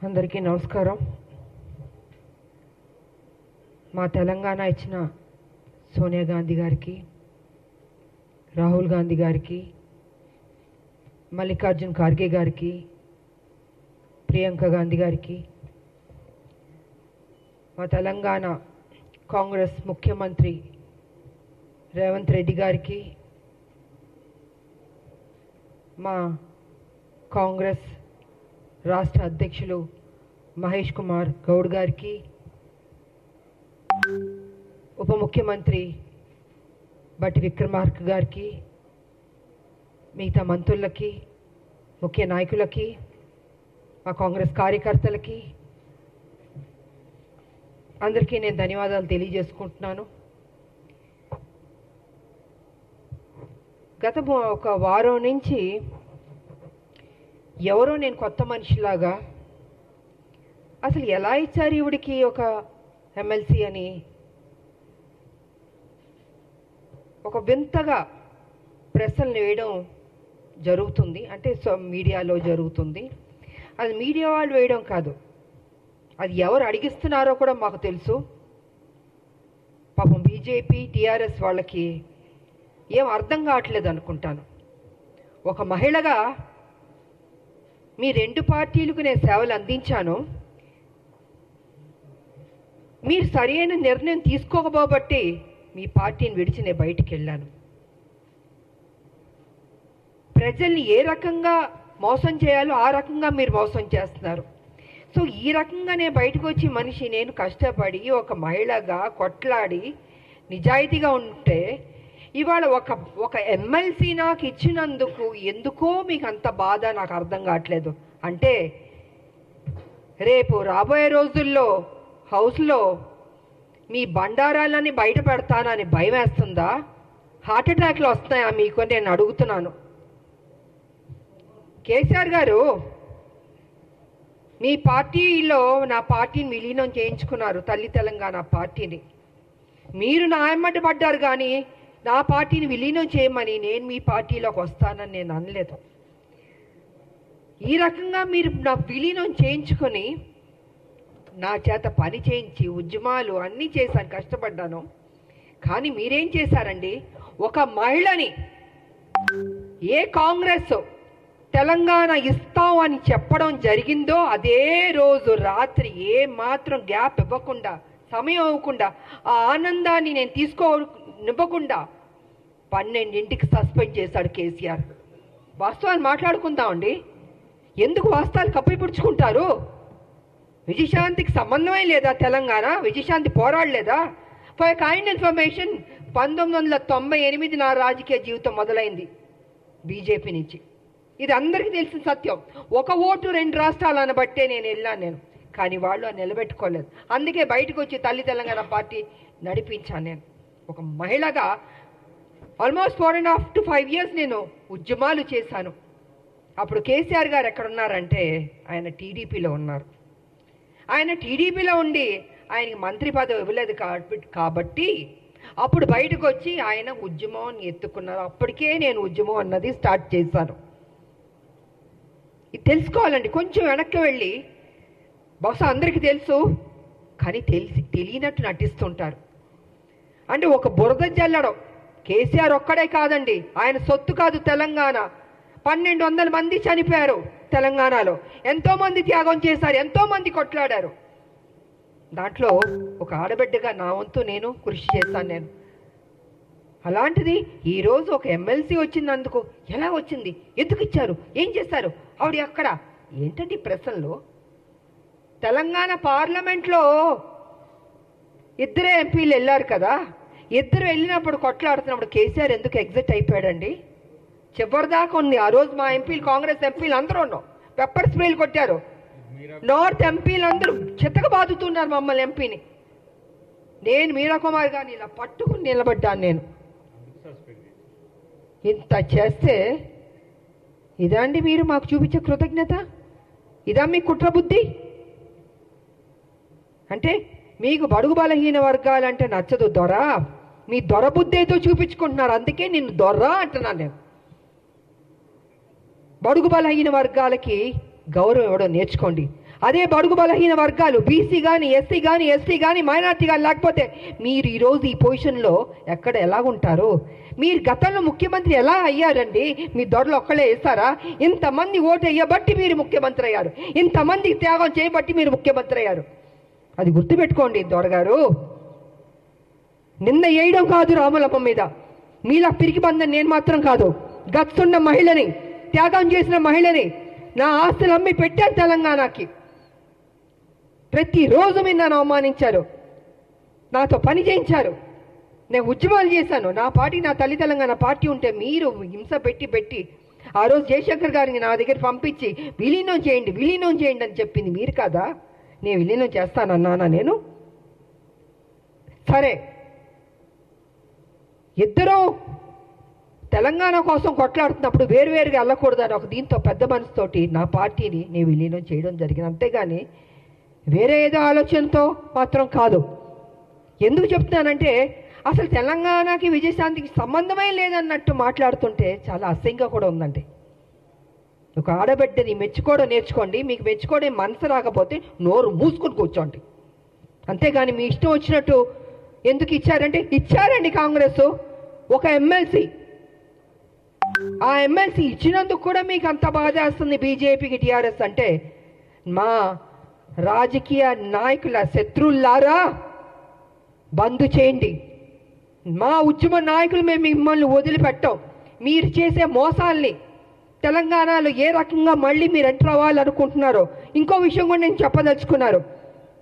అందరికీ నమస్కారం. మా తెలంగాణ ఇచ్చిన సోనియా గాంధీ గారికి, రాహుల్ గాంధీ గారికి, మల్లికార్జున్ ఖార్గే గారికి, ప్రియాంక గాంధీ గారికి, మా తెలంగాణ కాంగ్రెస్ ముఖ్యమంత్రి రేవంత్ రెడ్డి గారికి, మా కాంగ్రెస్ రాష్ట్ర అధ్యక్షులు మహేష్ కుమార్ గౌడ్ గారికి, ఉప ముఖ్యమంత్రి బట్టి విక్రమార్క గారికి, మిగతా మంత్రులకి, ముఖ్య నాయకులకి, మా కాంగ్రెస్ కార్యకర్తలకి అందరికీ నేను ధన్యవాదాలు తెలియజేసుకుంటున్నాను. గత ఒక వారం నుంచి ఎవరో నేను కొత్త మనిషిలాగా అసలు ఎలా ఇచ్చారు ఈవిడికి ఒక ఎమ్మెల్సీ అని ఒక వింతగా ప్రశ్నలు వేయడం జరుగుతుంది. అంటే మీడియాలో జరుగుతుంది. అది మీడియా వాళ్ళు వేయడం కాదు, అది ఎవరు అడిగిస్తున్నారో కూడా మాకు తెలుసు. పాపం బీజేపీ టీఆర్ఎస్ వాళ్ళకి ఏం అర్థం కావట్లేదు అనుకుంటాను. ఒక మహిళగా మీ రెండు పార్టీలకు నేను సేవలు అందించాను. మీరు సరైన నిర్ణయం తీసుకోకపోబట్టి మీ పార్టీని విడిచి నేను బయటికి వెళ్ళాను. ప్రజల్ని ఏ రకంగా మోసం చేయాలో ఆ రకంగా మీరు మోసం చేస్తున్నారు. సో ఈ రకంగా నేను బయటకు వచ్చి మనిషి నేను కష్టపడి ఒక మహిళగా కొట్లాడి నిజాయితీగా ఉంటే ఇవాళ ఒక ఎమ్మెల్సీ నాకు ఇచ్చినందుకు ఎందుకో మీకు అంత బాధ నాకు అర్థం కావట్లేదు. అంటే రేపు రాబోయే రోజుల్లో హౌస్లో మీ బండారాలని బయట పెడతానని భయం వేస్తుందా? హార్ట్ అటాక్లు వస్తున్నాయా మీకు నేను అడుగుతున్నాను. కేసీఆర్ గారు మీ పార్టీలో నా పార్టీని విలీనం చేయించుకున్నారు, తల్లి తెలంగాణ పార్టీని. మీరు నా ఎమ్మట పడ్డారు కానీ నా పార్టీని విలీనం చేయమని నేను మీ పార్టీలోకి వస్తానని నేను అనలేదు. ఈ రకంగా మీరు నా విలీనం చేయించుకొని నా చేత పని చేయించి ఉద్యమాలు అన్నీ చేశాను, కష్టపడ్డాను. కానీ మీరేం చేశారండి? ఒక మహిళని ఏ కాంగ్రెస్ తెలంగాణ ఇస్తాం అని చెప్పడం జరిగిందో అదే రోజు రాత్రి ఏ మాత్రం గ్యాప్ ఇవ్వకుండా, సమయం ఇవ్వకుండా, ఆ ఆనందాన్ని నేను తీసుకోనివ్వకుండా 12ంటికి సస్పెండ్ చేశాడు కేసీఆర్. వాస్తవాలు మాట్లాడుకుందామండి. ఎందుకు వాస్తవాలు కప్పిపుడుచుకుంటారు? విజయశాంతికి సంబంధమే లేదా? తెలంగాణ విజయశాంతి పోరాడలేదా? ఫర్ కైండ్ ఇన్ఫర్మేషన్ 1998 నా రాజకీయ జీవితం మొదలైంది బీజేపీ నుంచి. ఇది అందరికీ తెలిసిన సత్యం. ఒక ఓటు 2 రాష్ట్రాలు అనబట్టే నేను వెళ్ళాను. కానీ వాళ్ళు అది నిలబెట్టుకోలేదు. అందుకే బయటకు వచ్చి తల్లి తెలంగాణ పార్టీ నడిపించాను. నేను ఒక మహిళగా ఆల్మోస్ట్ 4.5 to 5 years నేను ఉద్యమాలు చేశాను. అప్పుడు కేసీఆర్ గారు ఎక్కడున్నారంటే ఆయన టీడీపీలో ఉన్నారు. ఆయన టీడీపీలో ఉండి ఆయనకి మంత్రి పదవి ఇవ్వలేదు కాబట్టి అప్పుడు బయటకు వచ్చి ఆయన ఉద్యమం ఎత్తుకున్నారు. అప్పటికే నేను ఉద్యమం అన్నది స్టార్ట్ చేశాను. ఇది తెలుసుకోవాలండి. కొంచెం వెనక్కి వెళ్ళి, బహుశా అందరికీ తెలుసు కానీ తెలియనట్టు నటిస్తుంటారు. అంటే ఒక బురద జల్లడం. కేసీఆర్ ఒక్కడే కాదండి, ఆయన సొత్తు కాదు తెలంగాణ. 1200 మంది చనిపోయారు తెలంగాణలో. ఎంతోమంది త్యాగం చేశారు, ఎంతోమంది కొట్లాడారు. దాంట్లో ఒక ఆడబిడ్డగా నా వంతు నేను కృషి చేశాను. నేను అలాంటిది ఈరోజు ఒక ఎమ్మెల్సీ వచ్చినందుకు ఎలా వచ్చింది, ఎందుకు ఇచ్చారు, ఏం చేశారు, ఆవిడ అక్కడ ఏంటంటే ప్రశ్నలు. తెలంగాణ పార్లమెంట్లో 2 ఎంపీలు వెళ్ళారు కదా. 2 వెళ్ళినప్పుడు కొట్లాడుతున్నప్పుడు కేసీఆర్ ఎందుకు ఎగ్జిట్ అయిపోయాడండి? చివరిదాకా ఉంది. ఆ రోజు మా ఎంపీలు, కాంగ్రెస్ ఎంపీలు అందరూ ఉన్నాం, పెప్పర్ స్ప్రేలు కొట్టారు. నార్త్ ఎంపీలు అందరూ చెత్తగా బాదుతున్నారు మమ్మల్ని ఎంపీని. నేను మీరా కుమార్ గారిని ఇలా పట్టుకుని నిలబడ్డాను. నేను ఇంత చేస్తే ఇదా అండి మీరు మాకు చూపించే కృతజ్ఞత? ఇదా మీ కుట్ర బుద్ధి? అంటే మీకు బడుగు బలహీన వర్గాలంటే నచ్చదు దొర, మీ దొర బుద్ధి ఏదో చూపించుకుంటున్నారు. అందుకే నిన్ను దొర అంటున్నాను నేను. బడుగు బలహీన వర్గాలకి గౌరవం ఇవ్వడం నేర్చుకోండి. అదే బడుగు బలహీన వర్గాలు బీసీ కానీ ఎస్సీ కానీ ఎస్టీ కానీ మైనార్టీ కానీ లేకపోతే మీరు ఈరోజు ఈ పొజిషన్లో ఎక్కడ ఎలాగుంటారు? మీరు గతంలో ముఖ్యమంత్రి ఎలా అయ్యారండి? మీ దొరలు ఒక్కళ్ళే వేస్తారా? ఇంతమంది ఓటు వేయబట్టి మీరు ముఖ్యమంత్రి అయ్యారు, ఇంతమంది త్యాగం చేయబట్టి మీరు ముఖ్యమంత్రి అయ్యారు. అది గుర్తుపెట్టుకోండి దొరగారు. నిన్న వేయడం కాదు రాములమ్మ మీద, మీలా పిరికి బందని నేను మాత్రం కాదు. గచ్చున్న మహిళని, త్యాగం చేసిన మహిళని, నా ఆస్తులు అమ్మి పెట్టాను తెలంగాణకి. ప్రతిరోజు మీరు నన్ను అవమానించారు, నాతో పని చేయించారు, నేను ఉద్యమాలు చేశాను. నా పార్టీ, నా తల్లి తెలంగాణ పార్టీ ఉంటే మీరు హింస పెట్టి ఆ రోజు జయశంకర్ గారిని నా దగ్గర పంపించి విలీనం చేయండి అని చెప్పింది మీరు కాదా? నేను విలీనం చేస్తానన్నానా నేను? సరే, ఇద్దరూ తెలంగాణ కోసం కొట్లాడుతున్నప్పుడు వేరువేరుగా వెళ్ళకూడదని ఒక దీంతో పెద్ద మనసుతోటి నా పార్టీని నేను విలీనం చేయడం జరిగింది. అంతేగాని వేరే ఏదో ఆలోచనతో మాత్రం కాదు. ఎందుకు చెప్తున్నానంటే అసలు తెలంగాణకి విజయశాంతికి సంబంధమే లేదన్నట్టు మాట్లాడుతుంటే చాలా అసహ్యంగా కూడా ఉందండి. ఒక ఆడబిడ్డని మెచ్చుకోవడం నేర్చుకోండి. మీకు మెచ్చుకోవడం మనసు రాకపోతే నోరు మూసుకొని కూర్చోండి. అంతేగాని మీ ఇష్టం వచ్చినట్టు ఎందుకు ఇచ్చారంటే ఇచ్చారండి కాంగ్రెస్ ఒక ఎమ్మెల్సీ. ఆ ఎమ్మెల్సీ ఇచ్చినందుకు కూడా మీకు అంత బాధ వేస్తుంది బీజేపీకి, టీఆర్ఎస్ అంటే. మా రాజకీయ నాయకుల శత్రువులారా బంద్ చేయండి. మా ఉద్యమ నాయకులు మేము మిమ్మల్ని వదిలిపెట్టాం. మీరు చేసే మోసాల్ని తెలంగాణలో ఏ రకంగా మళ్ళీ మీరు ఎంటర్ అవ్వాలనుకుంటున్నారో ఇంకో విషయం కూడా నేను చెప్పదలుచుకున్నారు.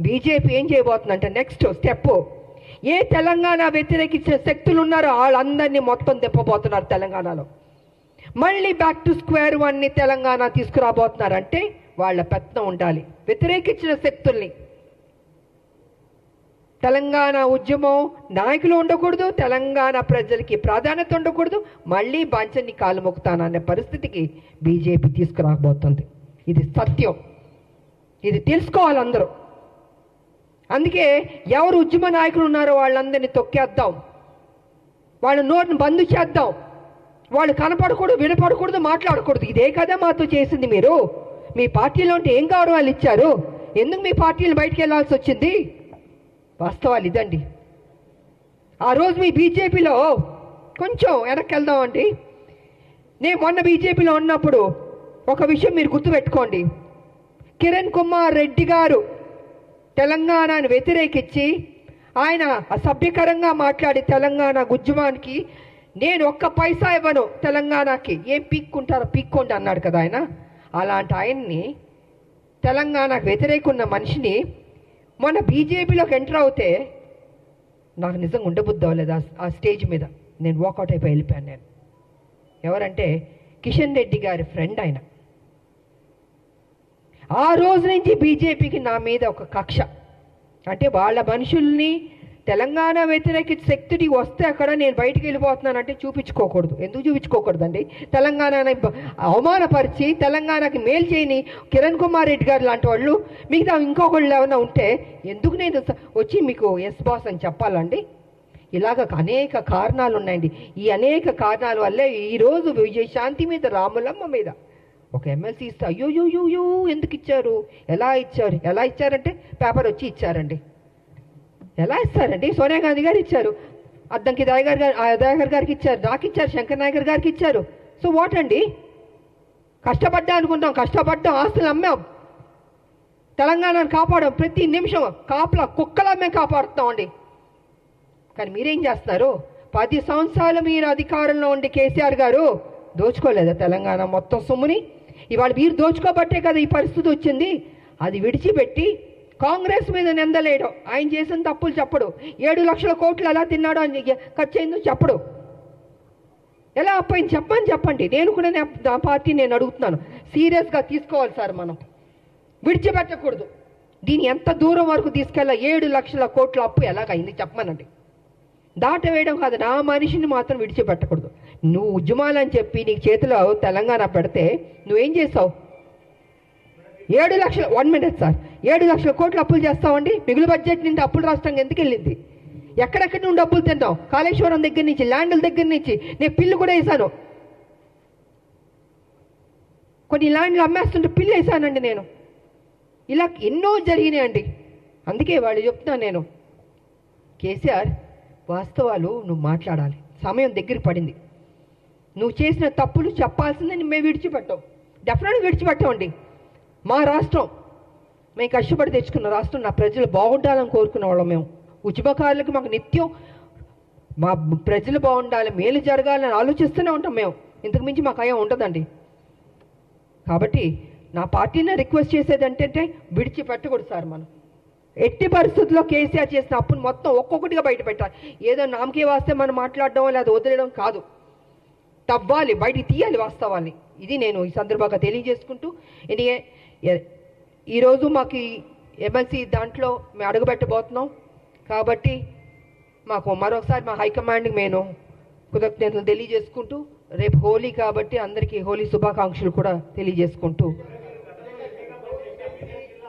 బీజేపీ ఏం చేయబోతుందంటే నెక్స్ట్ స్టెప్, ఏ తెలంగాణ వ్యతిరేకించిన శక్తులు ఉన్నారో వాళ్ళందరినీ మొత్తం దింపబోతున్నారు తెలంగాణలో. మళ్ళీ బ్యాక్ టు స్క్వేర్ వన్ని తెలంగాణ తీసుకురాబోతున్నారంటే వాళ్ళ పెత్తనం ఉండాలి. వ్యతిరేకించిన శక్తుల్ని, తెలంగాణ ఉద్యమం నాయకులు ఉండకూడదు, తెలంగాణ ప్రజలకి ప్రాధాన్యత ఉండకూడదు, మళ్ళీ బాంచన్ని కాలు మొక్కుతాననే పరిస్థితికి బీజేపీ తీసుకురాబోతుంది. ఇది సత్యం, ఇది తెలుసుకోవాలి అందరూ. అందుకే ఎవరు ఉద్యమ నాయకులు ఉన్నారో వాళ్ళందరినీ తొక్కేద్దాం, వాళ్ళ నోటిని బంద్ చేద్దాం. వాళ్ళు కనపడకూడదు, వినపడకూడదు, మాట్లాడకూడదు. ఇదే కదా మాతో చేసింది మీరు. మీ పార్టీలో ఉంటే ఏం గౌరవాలు ఇచ్చారు? ఎందుకు మీ పార్టీలు బయటికి వెళ్ళాల్సి వచ్చింది? వాస్తవాలు ఇదండి. ఆ రోజు మీ బీజేపీలో కొంచెం వెనక్కి వెళ్దామండి. నేను మొన్న బీజేపీలో ఉన్నప్పుడు ఒక విషయం మీరు గుర్తుపెట్టుకోండి. కిరణ్ కుమార్ రెడ్డి గారు తెలంగాణను వ్యతిరేకించి ఆయన అసభ్యకరంగా మాట్లాడి తెలంగాణ ఉద్యమానికి నేను ఒక్క పైసా ఇవ్వను తెలంగాణకి, ఏం పీక్కుంటారో పీక్కోండి అన్నాడు కదా ఆయన. అలాంటి ఆయన్ని, తెలంగాణకు వ్యతిరేకున్న మనిషిని మొన్న బీజేపీలోకి ఎంటర్ అవుతే నాకు నిజంగా ఉండబుద్ధి అవ్వలేదు. ఆ స్టేజ్ మీద నేను వాకౌట్ అయిపోయి వెళ్ళిపోయాను. నేను ఎవరంటే కిషన్ రెడ్డి గారి ఫ్రెండ్ ఆయన. ఆ రోజు నుంచి బీజేపీకి నా మీద ఒక కక్ష. అంటే వాళ్ళ మనుషుల్ని తెలంగాణ వ్యతిరేక శక్తిని వస్తే అక్కడ నేను బయటికి వెళ్ళిపోతున్నానంటే చూపించుకోకూడదు. ఎందుకు చూపించుకోకూడదండి? తెలంగాణని అవమానపరిచి తెలంగాణకి మేలు చేయని కిరణ్ కుమార్ రెడ్డి గారు లాంటి వాళ్ళు మిగతా ఇంకొకళ్ళు ఏమైనా ఉంటే ఎందుకు నేను వచ్చి మీకు ఎస్ బాస్ అని చెప్పాలండి? ఇలాగ అనేక కారణాలు ఉన్నాయండి. ఈ అనేక కారణాల వల్లే ఈరోజు విజయశాంతి మీద, రాములమ్మ మీద ఒక ఎమ్మెల్సీ ఇస్తే అయ్యో ఎందుకు ఇచ్చారు, ఎలా ఇచ్చారంటే పేపర్ వచ్చి ఇచ్చారండి. ఎలా ఇస్తారండి? సోనియా గాంధీ గారు ఇచ్చారు, అద్దంకి దయాకర్ గారికి ఇచ్చారు, నాకు ఇచ్చారు, శంకర్ నాయకర్ గారికి ఇచ్చారు. సో వాట్ అండి? కష్టపడ్డా అనుకుంటాం, కష్టపడ్డాం, ఆస్తులు అమ్మాం, తెలంగాణను కాపాడాం. ప్రతి నిమిషం కాపలా కుక్కలా మేము కాపాడుతామండి. కానీ మీరేం చేస్తున్నారు? 10 సంవత్సరాలు మీరు అధికారంలో ఉండి కేసీఆర్ గారు దోచుకోలేదా తెలంగాణ మొత్తం సొమ్ముని? ఇవాళ మీరు దోచుకోబట్టే కదా ఈ పరిస్థితి వచ్చింది. అది విడిచిపెట్టి కాంగ్రెస్ మీద నిందలేయడం, ఆయన చేసిన తప్పులు చెప్పడు, 7 లక్షల కోట్లు ఎలా తిన్నాడో అని ఖర్చు అయిందో చెప్పడు, ఎలా అప్పయింది చెప్పండి. నేను కూడా నా పార్టీ నేను అడుగుతున్నాను, సీరియస్గా తీసుకోవాలి సార్. మనం విడిచిపెట్టకూడదు. దీన్ని ఎంత దూరం వరకు తీసుకెళ్ళా? 7 లక్షల కోట్ల అప్పు ఎలాగైంది చెప్పమనండి. దాట వేయడం కాదు, నా మనిషిని మాత్రం విడిచిపెట్టకూడదు. నువ్వు ఉద్యమాలని చెప్పి నీకు చేతిలో తెలంగాణ పెడితే నువ్వేం చేస్తావు? 7 లక్షల 1 మినిట్ సార్, 7 లక్షల కోట్లు అప్పులు చేస్తామండి. మిగులు బడ్జెట్ నుండి అప్పులు రాష్ట్రంగా ఎందుకు వెళ్ళింది? ఎక్కడెక్కడి నుండి అప్పులు తింటాం? కాళేశ్వరం దగ్గర నుంచి, ల్యాండ్ల దగ్గర నుంచి. నేను పిల్లు కూడా వేసాను, కొన్ని ల్యాండ్లు అమ్మేస్తుంటే పిల్లు వేసానండి నేను. ఇలా ఎన్నో జరిగినాయండి. అందుకే వాళ్ళు చెప్తున్నాను నేను, కేసీఆర్ వాస్తవాలు నువ్వు మాట్లాడాలి. సమయం దగ్గరికి పడింది. నువ్వు చేసిన తప్పులు చెప్పాల్సిందని మేము విడిచిపెట్టాం, డెఫినెట్గా విడిచిపెట్టామండి. మా రాష్ట్రం మేము కష్టపడి తెచ్చుకున్న రాష్ట్రం, నా ప్రజలు బాగుండాలని కోరుకున్న వాళ్ళం మేము. ఉద్యమకారులకు మాకు నిత్యం మా ప్రజలు బాగుండాలి, మేలు జరగాలని ఆలోచిస్తూనే ఉంటాం మేము. ఇంతకు మించి మాకు అయ్యా ఉంటుందండి. కాబట్టి నా పార్టీని రిక్వెస్ట్ చేసేది ఏంటంటే విడిచిపెట్టకూడదు సార్. మనం ఎట్టి పరిస్థితుల్లో కేసీఆర్ చేసిన అప్పును మొత్తం ఒక్కొక్కటిగా బయట పెట్టాలి. ఏదో నామకే వాస్తే మనం మాట్లాడడం లేదా వదిలేయడం కాదు, తవ్వాలి, బయటికి తీయాలి వాస్తవాన్ని. ఇది నేను ఈ సందర్భంగా తెలియజేసుకుంటూ, ఈరోజు మాకు ఎమ్మెల్సీ దాంట్లో మేము అడుగుపెట్టబోతున్నాం. కాబట్టి మాకు మరొకసారి మా హైకమాండ్కి నేను కృతజ్ఞతలు తెలియజేసుకుంటూ, రేపు హోలీ కాబట్టి అందరికీ హోలీ శుభాకాంక్షలు కూడా తెలియజేసుకుంటూ